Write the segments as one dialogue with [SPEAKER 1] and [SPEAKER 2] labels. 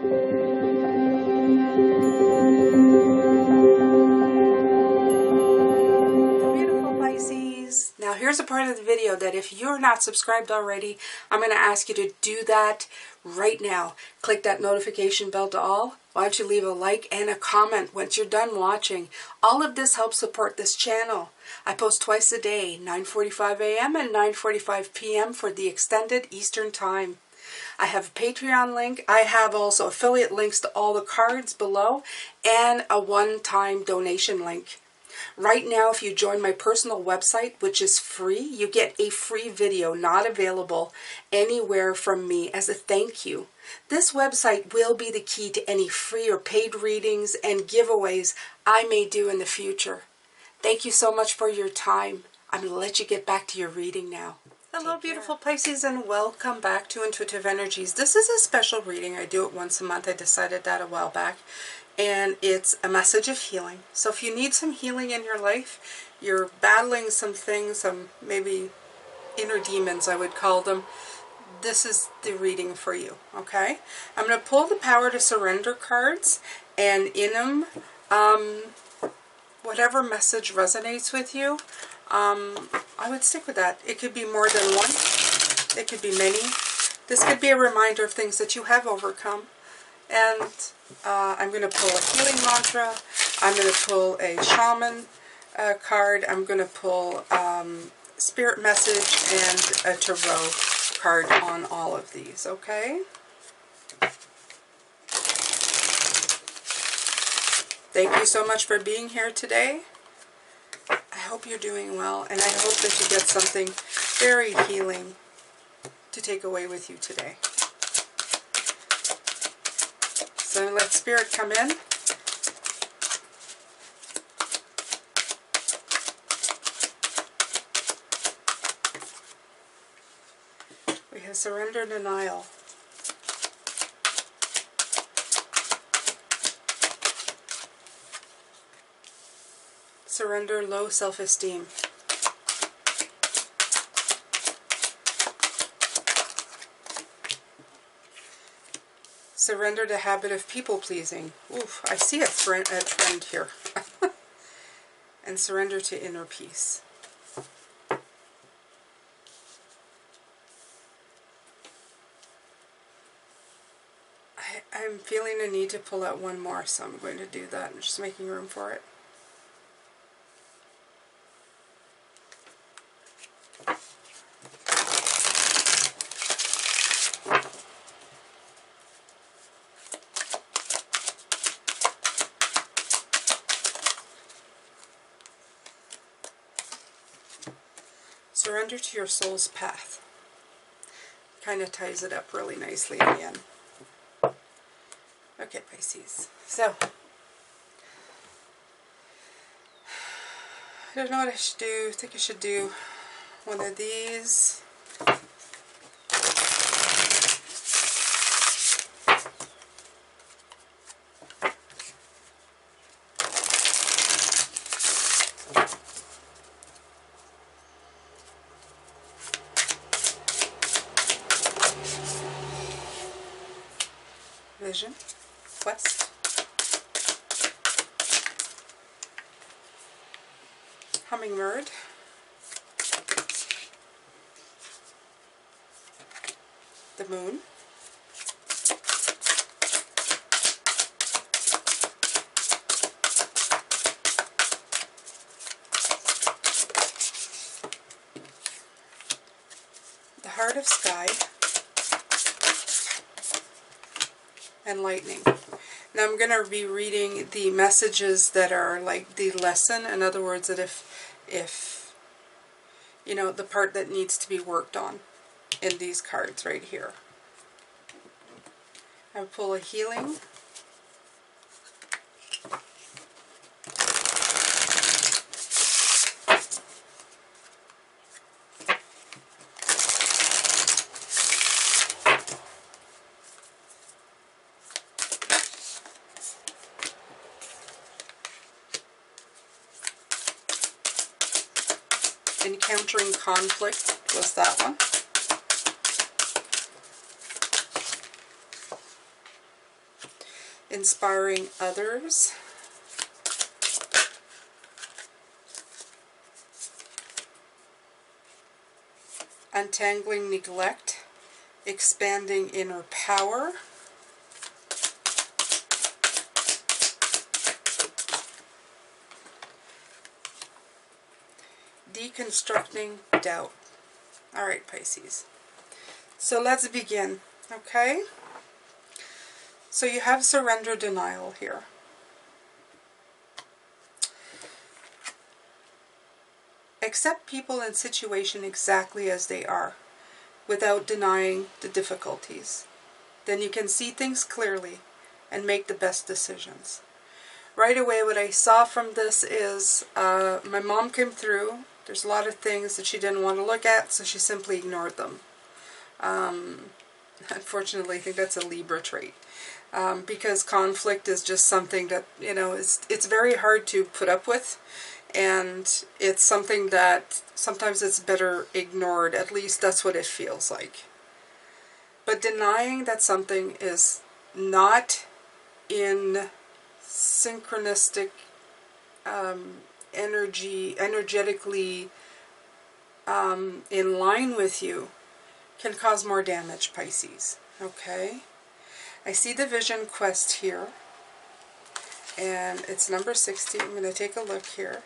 [SPEAKER 1] Beautiful Pisces. Now here's a part of the video that if you're not subscribed already, I'm going to ask you to do that right now. Click that notification bell to all. Why don't you leave a like and a comment once you're done watching. All of this helps support this channel. I post twice a day, 9:45 a.m. and 9:45 p.m. for the extended Eastern time. I have a Patreon link. I have also affiliate links to all the cards below and a one-time donation link. Right now, if you join my personal website, which is free, you get a free video not available anywhere from me as a thank you. This website will be the key to any free or paid readings and giveaways I may do in the future. Thank you so much for your time. I'm going to let you get back to your reading now. Hello, beautiful Pisces, and welcome back to Intuitive Energies. This is a special reading. I do it once a month. I decided that a while back. And it's a message of healing. So if you need some healing in your life, you're battling some things, some maybe inner demons, I would call them, this is the reading for you, okay? I'm going to pull the Power to Surrender cards, and in them, whatever message resonates with you, I would stick with that. It could be more than one. It could be many. This could be a reminder of things that you have overcome. And I'm going to pull a healing mantra. I'm going to pull a shaman card. I'm going to pull spirit message and a tarot card on all of these, okay? Thank you so much for being here today. I hope you're doing well, and I hope that you get something very healing to take away with you today. So let Spirit come in. We have surrender, denial. Surrender, low self-esteem. Surrender the habit of people-pleasing. Oof, I see a trend here. And surrender to inner peace. I'm feeling a need to pull out one more, so I'm going to do that. I'm just making room for it. Surrender to your soul's path. Kind of ties it up really nicely in the end. Okay, Pisces. So, I don't know what I should do. I think I should do one of these. Vision, quest, hummingbird, the moon, the heart of sky, and lightning. Now I'm going to be reading the messages that are like the lesson. In other words, that if you know, the part that needs to be worked on in these cards right here. I pull a healing. Encountering conflict was that one. inspiring others, untangling neglect, expanding inner power, deconstructing doubt. All right, Pisces. So let's begin, okay? So you have surrender denial here. Accept people and situation exactly as they are, without denying the difficulties. Then you can see things clearly and make the best decisions. Right away, what I saw from this is my mom came through. There's a lot of things that she didn't want to look at, so she simply ignored them. Unfortunately, I think that's a Libra trait. Because conflict is just something that, you know, it's very hard to put up with. And it's something that sometimes it's better ignored. At least that's what it feels like. But denying that something is not in synchronistic energetically in line with you can cause more damage, Pisces. Okay? I see the vision quest here. And it's number 60. I'm going to take a look here.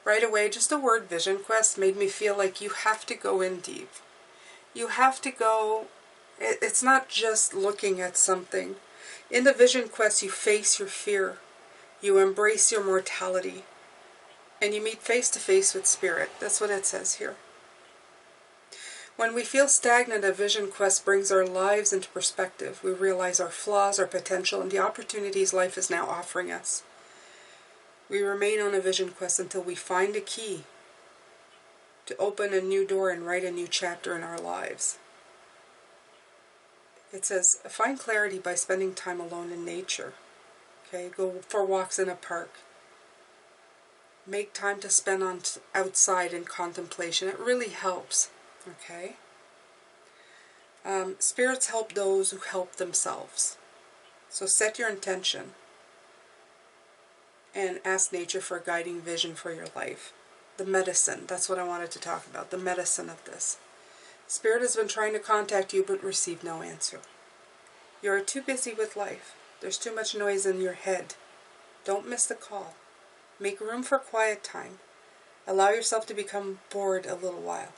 [SPEAKER 1] Right away, just the word vision quest made me feel like you have to go in deep. You have to go, it's not just looking at something. In the vision quest, you face your fear. You embrace your mortality. And you meet face to face with spirit. That's what it says here. When we feel stagnant, a vision quest brings our lives into perspective. We realize our flaws, our potential, and the opportunities life is now offering us. We remain on a vision quest until we find a key to open a new door and write a new chapter in our lives. It says, find clarity by spending time alone in nature. Okay, go for walks in a park. Make time to spend outside in contemplation. It really helps. Okay. Spirits help those who help themselves. So set your intention and ask nature for a guiding vision for your life. The medicine, that's what I wanted to talk about, the medicine of this. Spirit has been trying to contact you but received no answer. You are too busy with life. There's too much noise in your head. Don't miss the call. Make room for quiet time. Allow yourself to become bored a little while,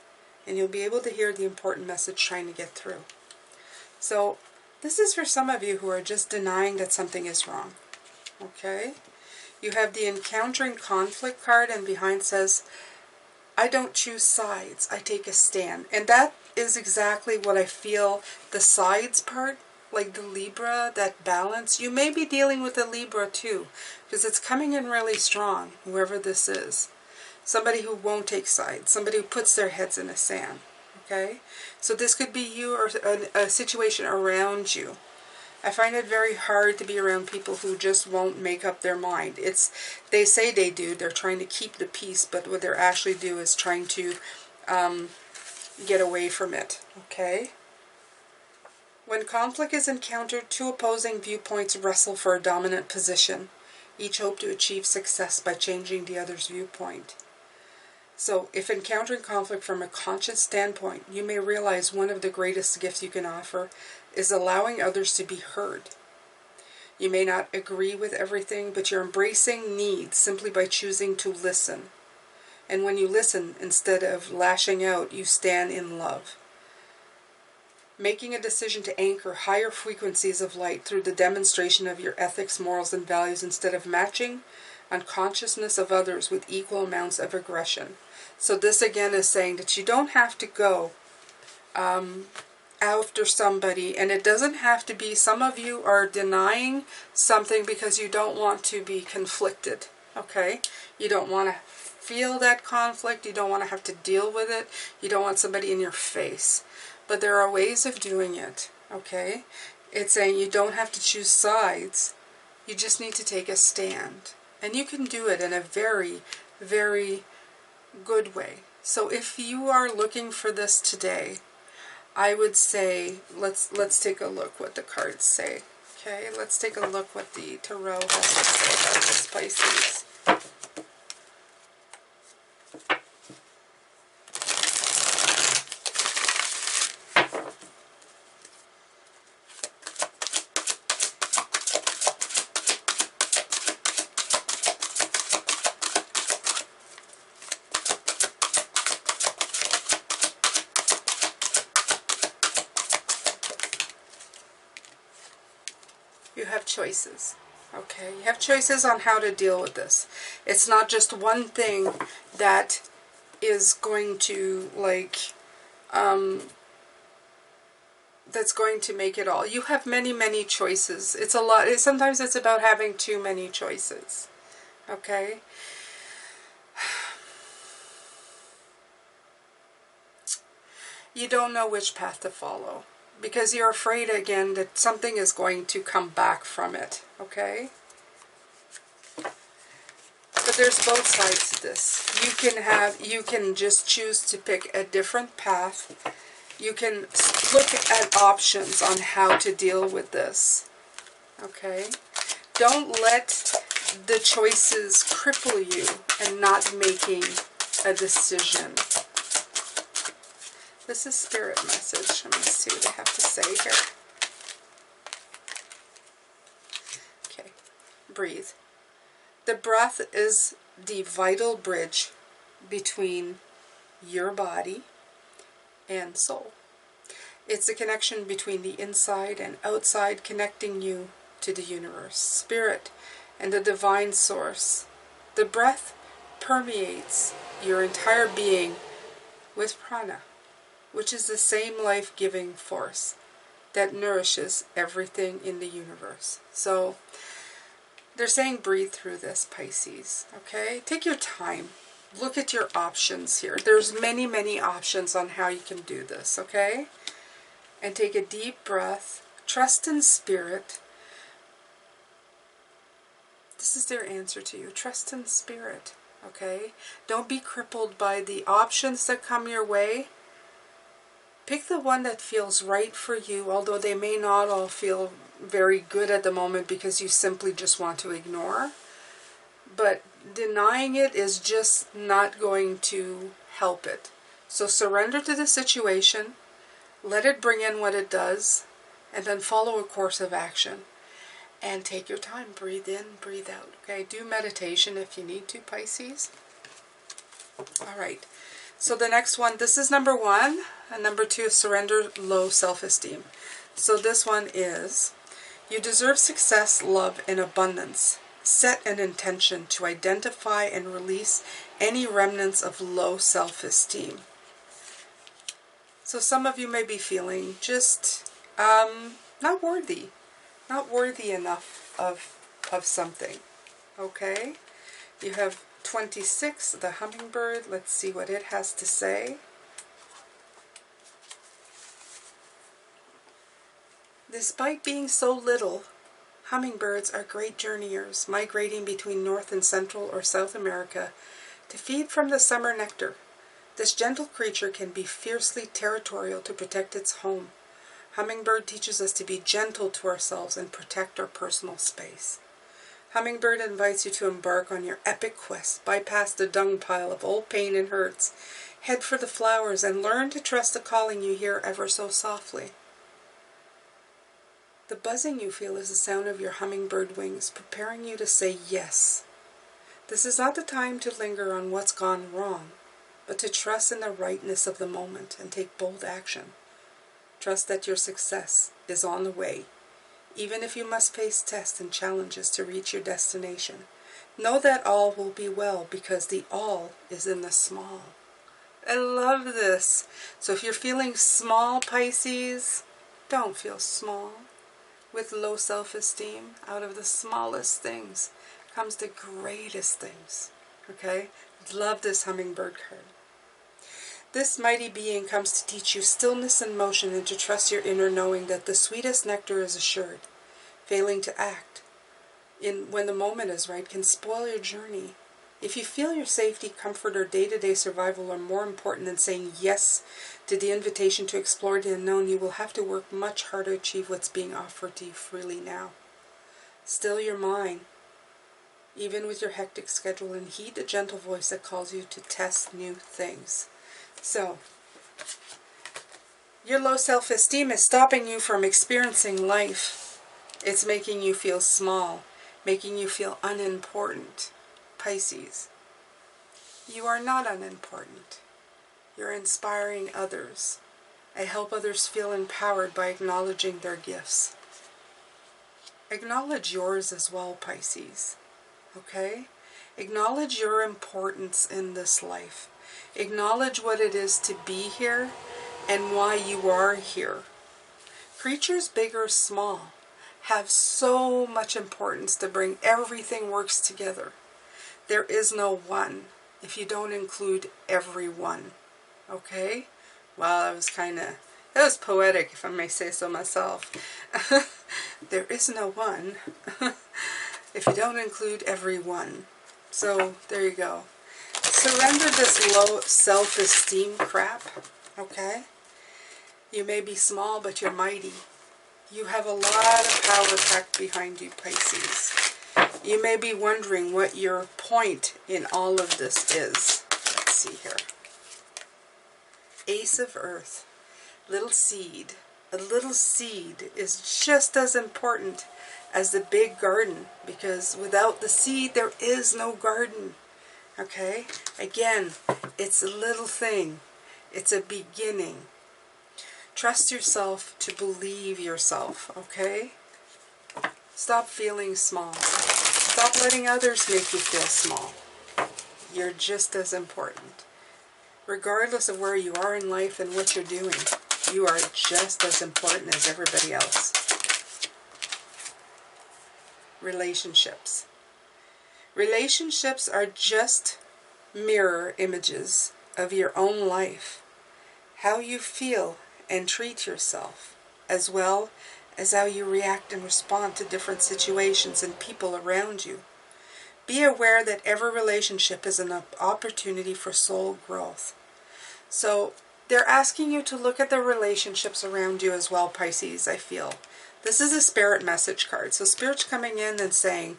[SPEAKER 1] and you'll be able to hear the important message trying to get through. So, this is for some of you who are just denying that something is wrong. Okay? You have the encountering conflict card, and behind says, I don't choose sides, I take a stand. And that is exactly what I feel, the sides part, like the Libra, that balance. You may be dealing with a Libra too, because it's coming in really strong, whoever this is. Somebody who won't take sides, somebody who puts their heads in the sand. Okay? So this could be you or a situation around you. I find it very hard to be around people who just won't make up their mind. They say they do, they're trying to keep the peace, but what they're actually do is trying to get away from it. Okay? When conflict is encountered, two opposing viewpoints wrestle for a dominant position. Each hope to achieve success by changing the other's viewpoint. So, if encountering conflict from a conscious standpoint, you may realize one of the greatest gifts you can offer is allowing others to be heard. You may not agree with everything, but you're embracing needs simply by choosing to listen. And when you listen, instead of lashing out, you stand in love. Making a decision to anchor higher frequencies of light through the demonstration of your ethics, morals, and values instead of matching unconsciousness of others with equal amounts of aggression. So this again is saying that you don't have to go after somebody, and it doesn't have to be, some of you are denying something because you don't want to be conflicted, okay? You don't want to feel that conflict, you don't want to have to deal with it, you don't want somebody in your face. But there are ways of doing it, okay? It's saying you don't have to choose sides, you just need to take a stand. And you can do it in a very, very good way. So if you are looking for this today, I would say, let's take a look what the cards say. Okay, let's take a look what the Tarot has to say about this, Pisces. You have choices. Okay, you have choices on how to deal with this. It's not just one thing that is going to, like, that's going to make it all. You have many, many choices. It's a lot. Sometimes it's about having too many choices. Okay? You don't know which path to follow because you're afraid again that something is going to come back from it. Okay? But there's both sides to this. You can just choose to pick a different path. You can look at options on how to deal with this. Okay? Don't let the choices cripple you and not making a decision. This is spirit message. Let me see what they have to say here. Okay. Breathe. The breath is the vital bridge between your body and soul. It's a connection between the inside and outside, connecting you to the universe, spirit, and the divine source. The breath permeates your entire being with prana, which is the same life-giving force that nourishes everything in the universe. So they're saying breathe through this, Pisces. Okay? Take your time. Look at your options here. There's many, many options on how you can do this. Okay? And take a deep breath. Trust in spirit. This is their answer to you. Trust in spirit. Okay? Don't be crippled by the options that come your way. Pick the one that feels right for you, although they may not all feel very good at the moment because you simply just want to ignore. But denying it is just not going to help it. So surrender to the situation, let it bring in what it does, and then follow a course of action. And take your time. Breathe in, breathe out. Okay, do meditation if you need to, Pisces. All right. So the next one, this is number 1, and number 2 is surrender low self-esteem. So this one is, you deserve success, love, and abundance. Set an intention to identify and release any remnants of low self-esteem. So some of you may be feeling just not worthy enough of something. Okay? You have 26, the hummingbird. Let's see what it has to say. Despite being so little, hummingbirds are great journeyers, migrating between North and Central or South America to feed from the summer nectar. This gentle creature can be fiercely territorial to protect its home. Hummingbird teaches us to be gentle to ourselves and protect our personal space. Hummingbird invites you to embark on your epic quest, bypass the dung pile of old pain and hurts, head for the flowers, and learn to trust the calling you hear ever so softly. The buzzing you feel is the sound of your hummingbird wings, preparing you to say yes. This is not the time to linger on what's gone wrong, but to trust in the rightness of the moment and take bold action. Trust that your success is on the way, even if you must face tests and challenges to reach your destination. Know that all will be well because the all is in the small. I love this. So if you're feeling small, Pisces, don't feel small. With low self-esteem, out of the smallest things comes the greatest things. Okay? Love this hummingbird card. This mighty being comes to teach you stillness and motion and to trust your inner knowing that the sweetest nectar is assured. Failing to act when the moment is right can spoil your journey. If you feel your safety, comfort, or day-to-day survival are more important than saying yes to the invitation to explore the unknown, you will have to work much harder to achieve what's being offered to you freely now. Still your mind, even with your hectic schedule, and heed the gentle voice that calls you to test new things. So, your low self-esteem is stopping you from experiencing life. It's making you feel small, making you feel unimportant. Pisces, you are not unimportant. You're inspiring others. I help others feel empowered by acknowledging their gifts. Acknowledge yours as well, Pisces. Okay? Acknowledge your importance in this life. Acknowledge what it is to be here and why you are here. Creatures, big or small, have so much importance to bring everything works together. There is no one if you don't include everyone. Okay? Well, that was poetic, if I may say so myself. There is no one if you don't include everyone. So, there you go. Surrender this low self-esteem crap. Okay? You may be small, but you're mighty. You have a lot of power packed behind you, Pisces. You may be wondering what your point in all of this is. Let's see here. Ace of Earth. Little seed. A little seed is just as important as the big garden, because without the seed there is no garden. Okay? Again, it's a little thing. It's a beginning. Trust yourself to believe yourself, okay? Stop feeling small. Stop letting others make you feel small. You're just as important. Regardless of where you are in life and what you're doing, you are just as important as everybody else. Relationships. Relationships are just mirror images of your own life. How you feel and treat yourself, as well as how you react and respond to different situations and people around you. Be aware that every relationship is an opportunity for soul growth. So they're asking you to look at the relationships around you as well, Pisces, I feel. This is a spirit message card. So Spirit's coming in and saying,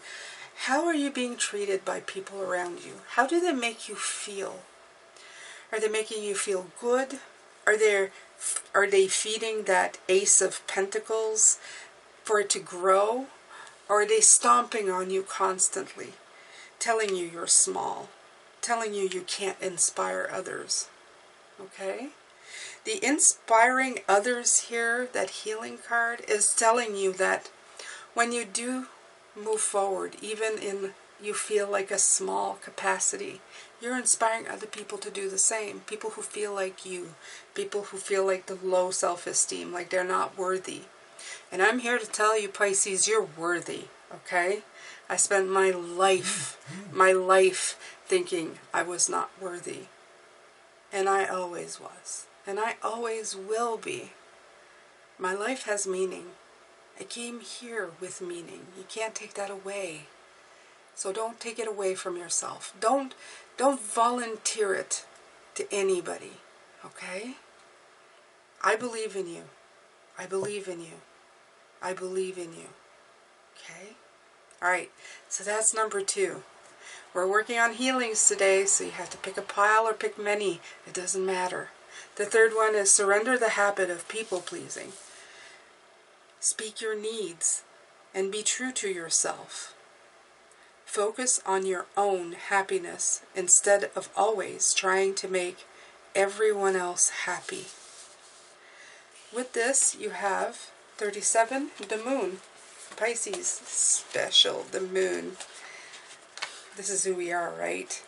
[SPEAKER 1] how are you being treated by people around you? How do they make you feel? Are they making you feel good? Are they feeding that Ace of Pentacles for it to grow? Or are they stomping on you constantly, telling you you're small, telling you you can't inspire others? Okay? The inspiring others here, that healing card, is telling you that when you do move forward, even in you feel like a small capacity, you're inspiring other people to do the same. People who feel like you. People who feel like the low self-esteem, like they're not worthy. And I'm here to tell you, Pisces, you're worthy, okay? I spent my life thinking I was not worthy. And I always was. And I always will be. My life has meaning. I came here with meaning. You can't take that away. So don't take it away from yourself. Don't volunteer it to anybody. Okay? I believe in you. I believe in you. I believe in you. Okay? Alright, so that's number 2. We're working on healings today, so you have to pick a pile or pick many. It doesn't matter. The third one is surrender the habit of people-pleasing. Speak your needs and be true to yourself. Focus on your own happiness instead of always trying to make everyone else happy. With this, you have 37, the moon. Pisces, special, the moon. This is who we are, right?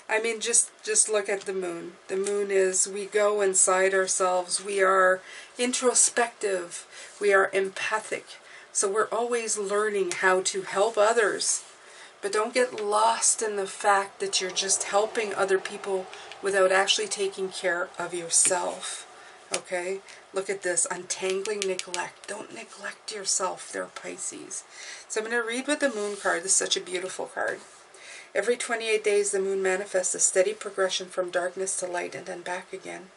[SPEAKER 1] I mean, just look at the moon. The moon is, we go inside ourselves. We are introspective. We are empathic. So we're always learning how to help others. But don't get lost in the fact that you're just helping other people without actually taking care of yourself. Okay? Look at this. Untangling neglect. Don't neglect yourself there, Pisces. So I'm going to read with the moon card. This is such a beautiful card. Every 28 days, the moon manifests a steady progression from darkness to light and then back again.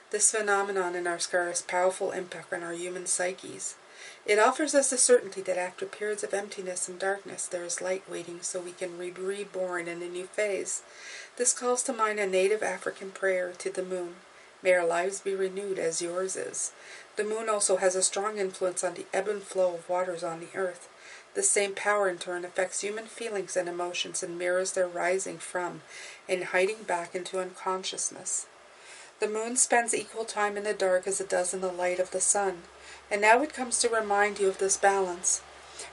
[SPEAKER 1] This phenomenon in our sky has powerful impact on our human psyches. It offers us the certainty that after periods of emptiness and darkness, there is light waiting so we can be reborn in a new phase. This calls to mind a native African prayer to the moon. May our lives be renewed as yours is. The moon also has a strong influence on the ebb and flow of waters on the earth. The same power in turn affects human feelings and emotions and mirrors their rising from and hiding back into unconsciousness. The moon spends equal time in the dark as it does in the light of the sun, and now it comes to remind you of this balance.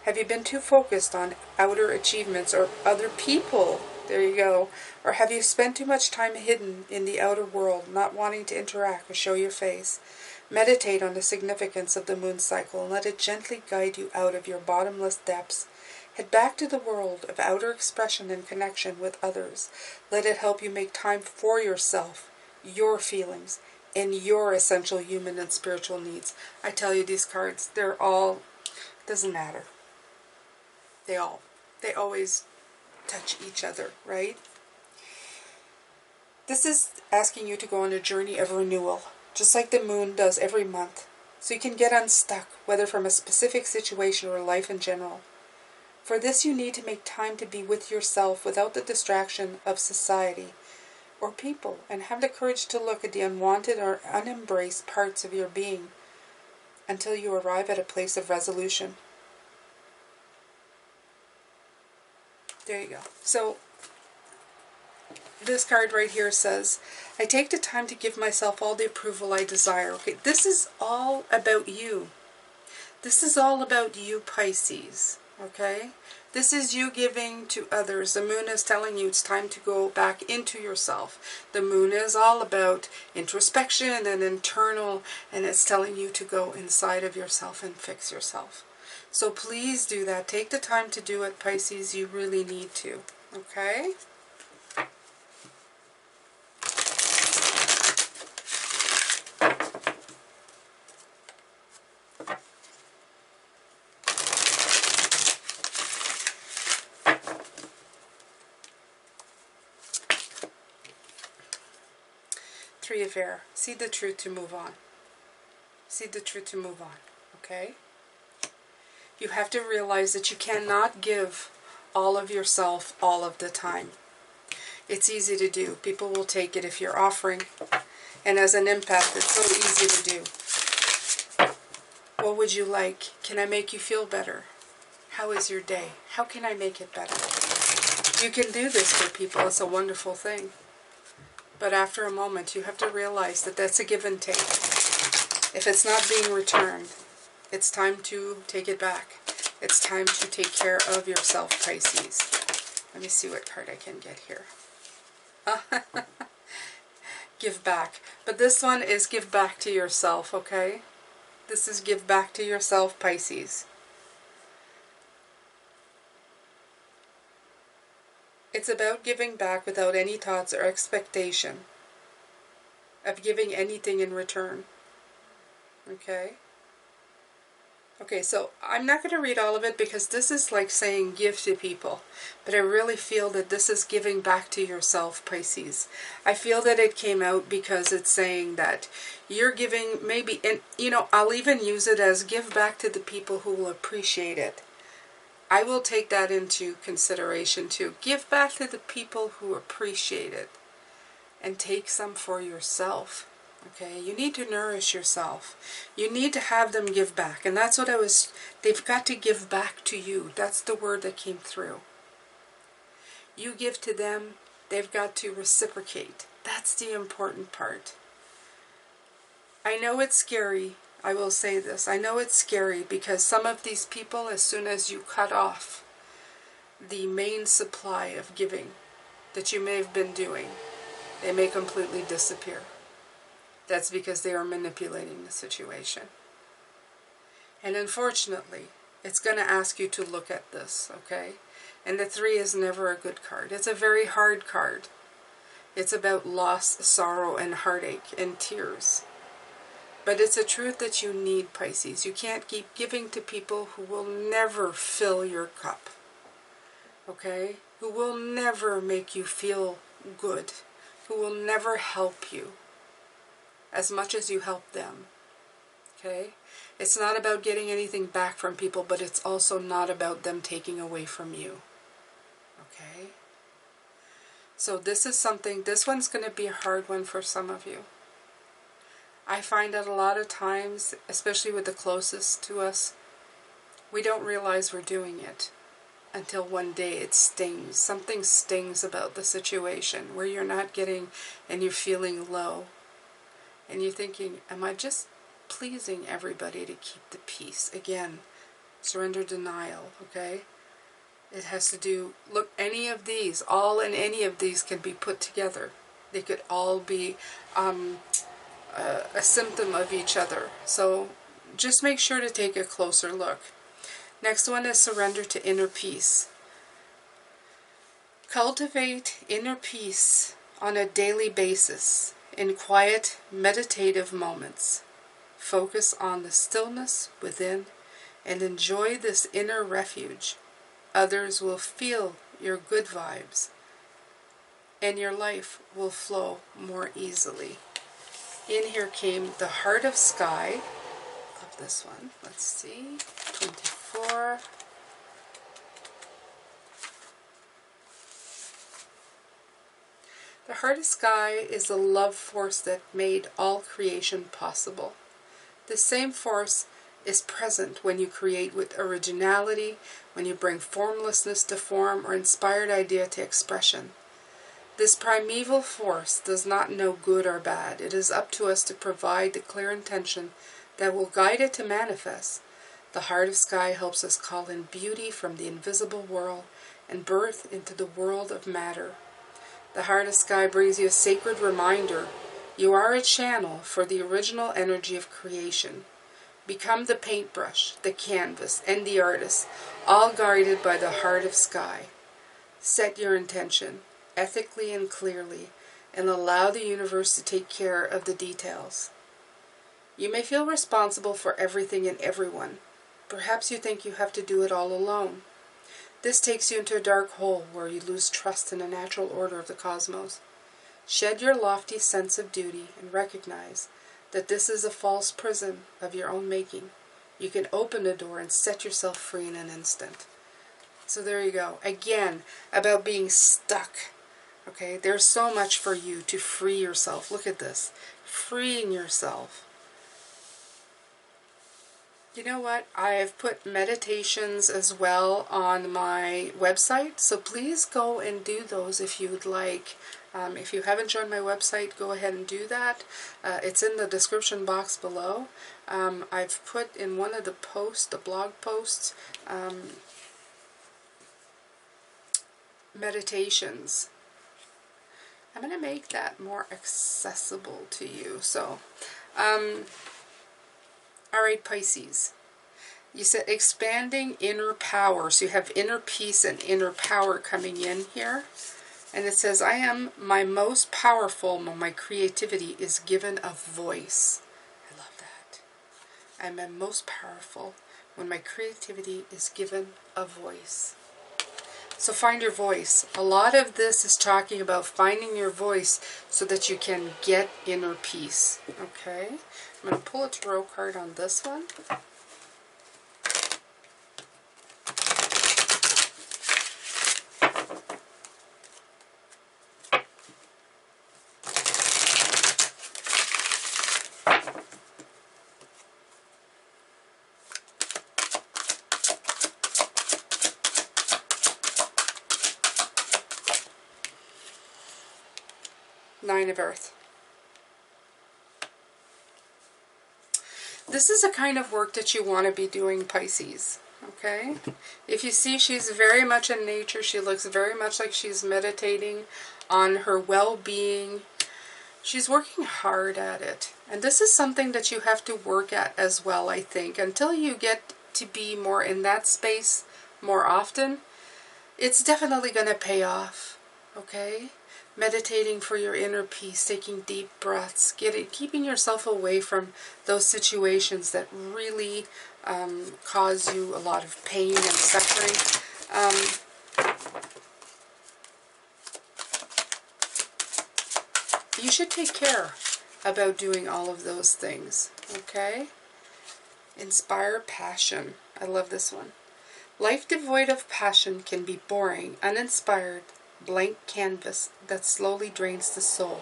[SPEAKER 1] Have you been too focused on outer achievements or other people? There you go. Or have you spent too much time hidden in the outer world, not wanting to interact or show your face? Meditate on the significance of the moon cycle and let it gently guide you out of your bottomless depths. Head back to the world of outer expression and connection with others. Let it help you make time for yourself, your feelings, and your essential human and spiritual needs. I tell you, these cards, they're all, doesn't matter. They always touch each other, right? This is asking you to go on a journey of renewal, just like the moon does every month, so you can get unstuck, whether from a specific situation or life in general. For this, you need to make time to be with yourself without the distraction of society or people, and have the courage to look at the unwanted or unembraced parts of your being until you arrive at a place of resolution. There you go. So this card right here says, I take the time to give myself all the approval I desire. Okay, this is all about you. This is all about you, Pisces. Okay? This is you giving to others. The moon is telling you it's time to go back into yourself. The moon is all about introspection and internal, and it's telling you to go inside of yourself and fix yourself. So please do that. Take the time to do it, Pisces. You really need to. Okay? Three of Air. See the truth to move on. See the truth to move on. Okay? You have to realize that you cannot give all of yourself all of the time. It's easy to do. People will take it if you're offering. And as an empath, it's so easy to do. What would you like? Can I make you feel better? How is your day? How can I make it better? You can do this for people. It's a wonderful thing. But after a moment, you have to realize that that's a give and take. If it's not being returned, it's time to take it back. It's time to take care of yourself, Pisces. Let me see what card I can get here. Give back. But this one is give back to yourself, okay? This is give back to yourself, Pisces. It's about giving back without any thoughts or expectation of giving anything in return. Okay? Okay, so I'm not going to read all of it because this is like saying give to people. But I really feel that this is giving back to yourself, Pisces. I feel that it came out because it's saying that you're giving maybe, and you know, I'll even use it as give back to the people who will appreciate it. I will take that into consideration too. Give back to the people who appreciate it. And take some for yourself. Okay, you need to nourish yourself. You need to have them give back. And that's what they've got to give back to you. That's the word that came through. You give to them, they've got to reciprocate. That's the important part. I know it's scary. I will say this. I know it's scary because some of these people, as soon as you cut off the main supply of giving that you may have been doing, they may completely disappear. That's because they are manipulating the situation. And unfortunately, it's going to ask you to look at this, okay? And the 3 is never a good card. It's a very hard card. It's about loss, sorrow, and heartache, and tears. But it's a truth that you need, Pisces. You can't keep giving to people who will never fill your cup. Okay? who will never make you feel good, who will never help you as much as you help them. Okay? It's not about getting anything back from people, but it's also not about them taking away from you. Okay? So this is something, this one's going to be a hard one for some of you. I find that a lot of times, especially with the closest to us, we don't realize we're doing it until one day it stings. Something stings about the situation where you're not getting and you're feeling low. And you're thinking, am I just pleasing everybody to keep the peace? Again, surrender, denial, okay? It has to do, look, any of these, all and any of these can be put together. They could all be a symptom of each other. So just make sure to take a closer look. Next one is surrender to inner peace. Cultivate inner peace on a daily basis in quiet, meditative moments. Focus on the stillness within and enjoy this inner refuge. Others will feel your good vibes and your life will flow more easily. In here came the Heart of Sky. Love this one. Let's see. 24. The Heart of Sky is the love force that made all creation possible. The same force is present when you create with originality, when you bring formlessness to form or inspired idea to expression. This primeval force does not know good or bad. It is up to us to provide the clear intention that will guide it to manifest. The Heart of Sky helps us call in beauty from the invisible world and birth into the world of matter. The Heart of Sky brings you a sacred reminder. You are a channel for the original energy of creation. Become the paintbrush, the canvas, and the artist, all guided by the Heart of Sky. Set your intention, ethically and clearly, and allow the universe to take care of the details. You may feel responsible for everything and everyone. Perhaps you think you have to do it all alone. This takes you into a dark hole where you lose trust in the natural order of the cosmos. Shed your lofty sense of duty and recognize that this is a false prison of your own making. You can open the door and set yourself free in an instant. So there you go. Again, about being stuck. Okay, there's so much for you to free yourself. Look at this. Freeing yourself. You know what? I've put meditations as well on my website, so please go and do those if you would like. If you haven't joined my website, go ahead and do that. It's in the description box below. I've put in one of the posts, the blog posts, meditations. I'm going to make that more accessible to you. So, alright, Pisces. You said expanding inner power. So you have inner peace and inner power coming in here. And it says, I am my most powerful when my creativity is given a voice. I love that. I am my most powerful when my creativity is given a voice. So find your voice. A lot of this is talking about finding your voice so that you can get inner peace. Okay? I'm going to pull a tarot card on this one. Nine of Earth. This is a kind of work that you want to be doing, Pisces. Okay? If you see, she's very much in nature. She looks very much like she's meditating on her well-being. She's working hard at it. And this is something that you have to work at as well, I think. Until you get to be more in that space more often, it's definitely going to pay off. Okay? Meditating for your inner peace, taking deep breaths, keeping yourself away from those situations that really cause you a lot of pain and suffering. you should take care about doing all of those things, okay? Inspire passion. I love this one. Life devoid of passion can be boring, uninspired, blank canvas that slowly drains the soul.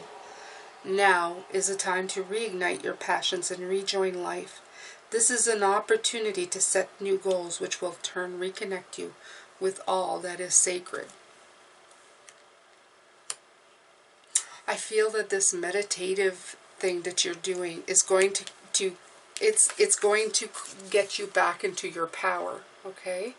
[SPEAKER 1] Now is a time to reignite your passions and rejoin life. This is an opportunity to set new goals which will reconnect you with all that is sacred. I feel that this meditative thing that you're doing is going to it's going to get you back into your power, okay?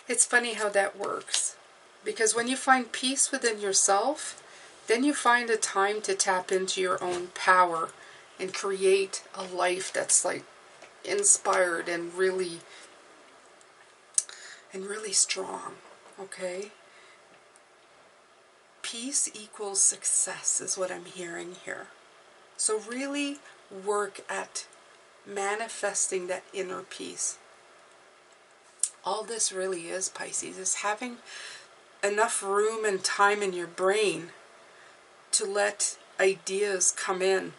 [SPEAKER 1] It's funny how that works, because when you find peace within yourself, then you find a time to tap into your own power and create a life that's like inspired and really strong, okay? Peace equals success is what I'm hearing here. So really work at manifesting that inner peace. All this really is, Pisces, is having enough room and time in your brain to let ideas come in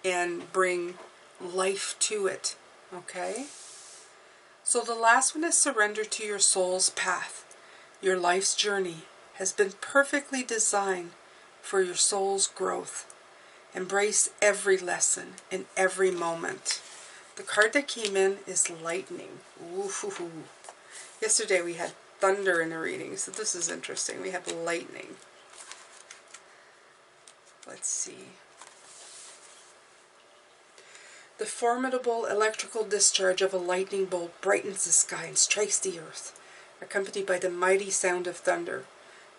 [SPEAKER 1] and bring life to it, okay? So the last one is surrender to your soul's path. Your life's journey has been perfectly designed for your soul's growth. Embrace every lesson in every moment. The card that came in is lightning. Ooh. Yesterday we had thunder in the reading, so this is interesting. We have lightning. Let's see. The formidable electrical discharge of a lightning bolt brightens the sky and strikes the earth, accompanied by the mighty sound of thunder.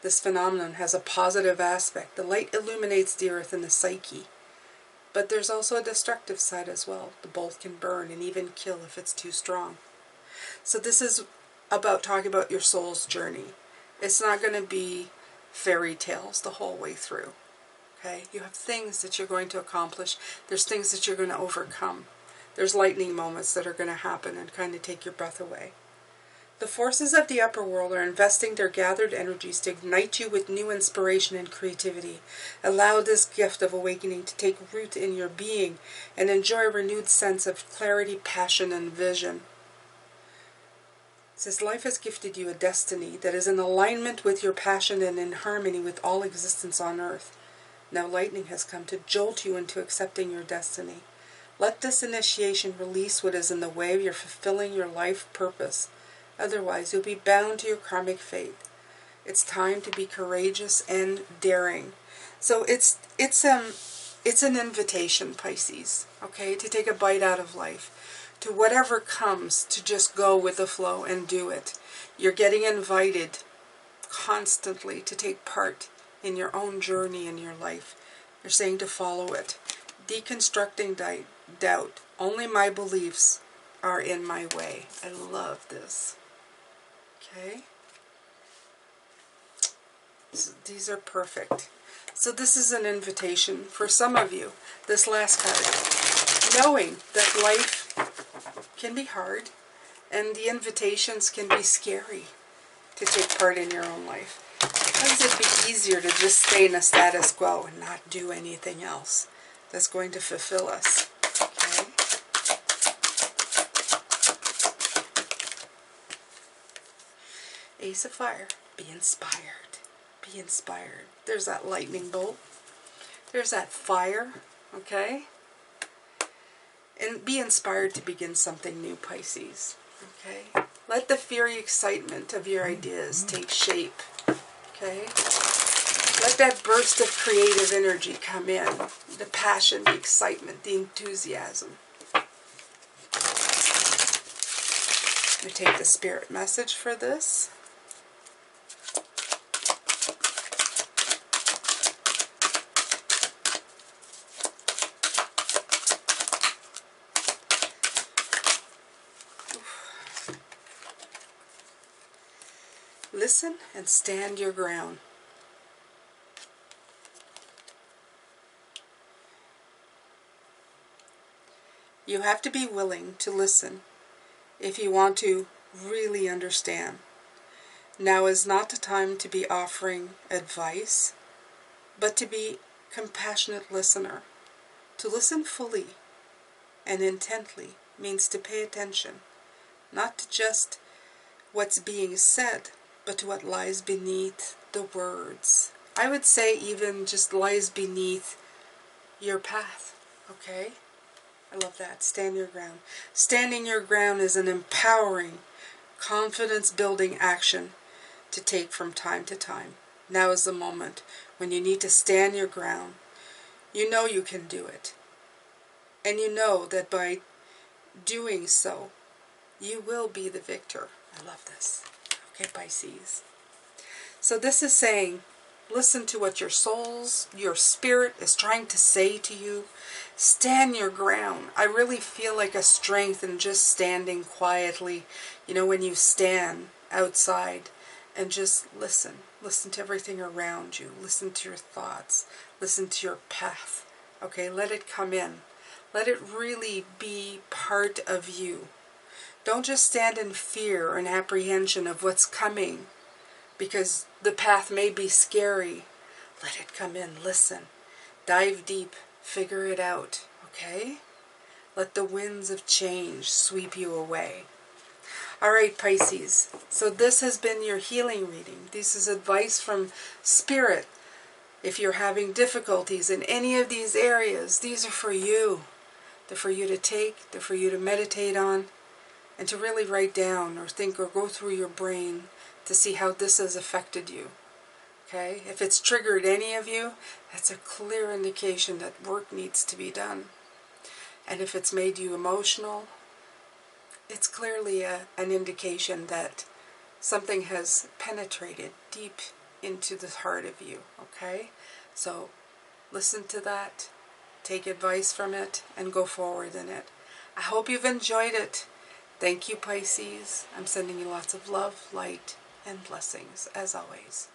[SPEAKER 1] This phenomenon has a positive aspect. The light illuminates the earth and the psyche. But there's also a destructive side as well. The bolt can burn and even kill if it's too strong. So this is about talking about your soul's journey. It's not going to be fairy tales the whole way through. Okay? You have things that you're going to accomplish. There's things that you're going to overcome. There's lightning moments that are going to happen and kind of take your breath away. The forces of the upper world are investing their gathered energies to ignite you with new inspiration and creativity. Allow this gift of awakening to take root in your being and enjoy a renewed sense of clarity, passion, and vision. It says, life has gifted you a destiny that is in alignment with your passion and in harmony with all existence on earth. Now lightning has come to jolt you into accepting your destiny. Let this initiation release what is in the way of your fulfilling your life purpose. Otherwise, you'll be bound to your karmic fate. It's time to be courageous and daring. So it's an invitation, Pisces, okay, to take a bite out of life, to whatever comes, to just go with the flow and do it. You're getting invited constantly to take part in your own journey in your life. You're saying to follow it. Deconstructing doubt. Only my beliefs are in my way. I love this. Okay? So these are perfect. So this is an invitation for some of you, this last card, knowing that life can be hard and the invitations can be scary to take part in your own life. Sometimes it'd be easier to just stay in a status quo and not do anything else that's going to fulfill us. Okay? Ace of Fire. Be inspired. Be inspired. There's that lightning bolt. There's that fire. Okay? And be inspired to begin something new, Pisces. Okay? Let the fiery excitement of your ideas take shape. Okay? Let that burst of creative energy come in. The passion, the excitement, the enthusiasm. We take the spirit message for this. Listen and stand your ground. You have to be willing to listen if you want to really understand. Now is not the time to be offering advice, but to be compassionate listener. To listen fully and intently means to pay attention, not to just what's being said, but to what lies beneath the words. I would say even just lies beneath your path, okay? I love that. Stand your ground. Standing your ground is an empowering, confidence-building action to take from time to time. Now is the moment when you need to stand your ground. You know you can do it. And you know that by doing so, you will be the victor. I love this. Okay, Pisces. So this is saying, listen to what your spirit is trying to say to you. Stand your ground. I really feel like a strength in just standing quietly. You know, when you stand outside and just listen. Listen to everything around you. Listen to your thoughts. Listen to your path. Okay, let it come in. Let it really be part of you. Don't just stand in fear and apprehension of what's coming, because the path may be scary. Let it come in. Listen. Dive deep. Figure it out. Okay? Let the winds of change sweep you away. Alright, Pisces. So this has been your healing reading. This is advice from Spirit. If you're having difficulties in any of these areas, these are for you. They're for you to take. They're for you to meditate on. And to really write down or think or go through your brain to see how this has affected you. Okay? If it's triggered any of you, that's a clear indication that work needs to be done. And if it's made you emotional, it's clearly an indication that something has penetrated deep into the heart of you. Okay? So listen to that, take advice from it, and go forward in it. I hope you've enjoyed it. Thank you, Pisces. I'm sending you lots of love, light, and blessings, as always.